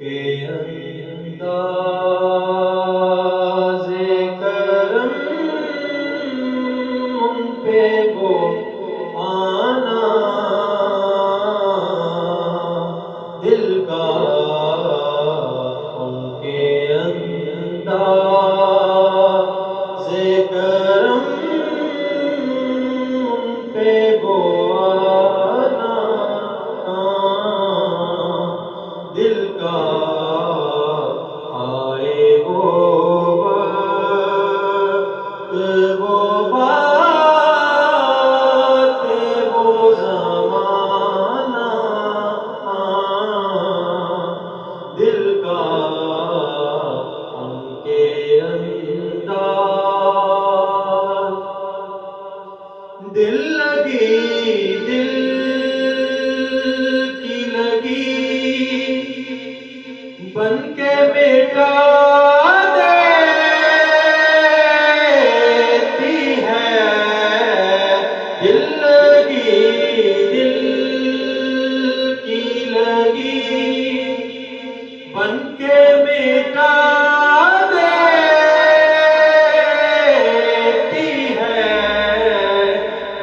کے انداز کرم ان پہ وہ آنا دل کا ان کے انداز کرم ان پہ وہ آنا دل کا آئے وہ وقت وہ بات وہ زمانہ دل کا ان کے انداز دل لگی دل کی لگی بن کے بیٹا دیتی ہے دل لگی دل کی لگی بن کے بیٹا دیتی ہے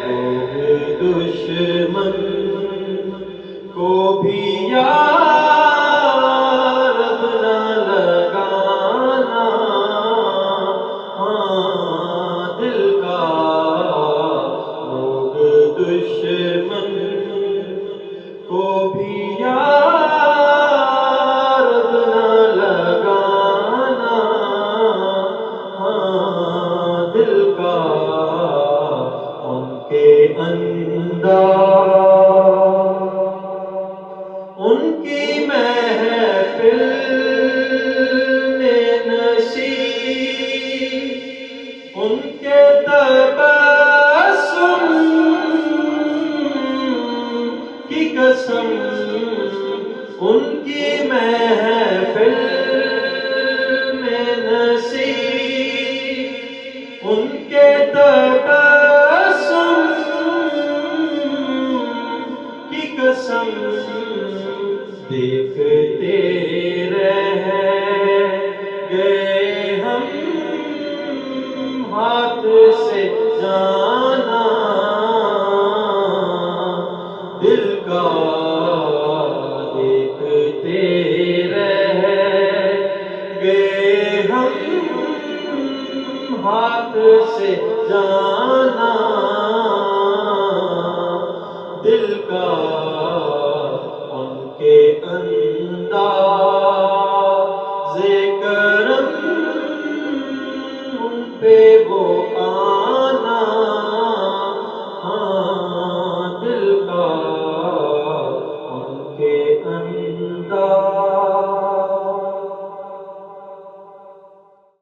لوگ دشمن کو بھی یار اپنا لگانا دل کا لوگ دشمن کو بھی یار اپنا لگانا دل کا ان کے انداز ان کی محفل میں نشین ان کے تبسم کی قسم ان کی محفل میں نشین ان کے تبسم کی قسم دیکھتے رہ گئے ہم ہاتھ سے جانا دل کا دیکھتے رہ گئے ہم ہاتھ سے جانا دل کا ان کے انداز کرم ان پہ وہ آنا دل کا ان کے انداز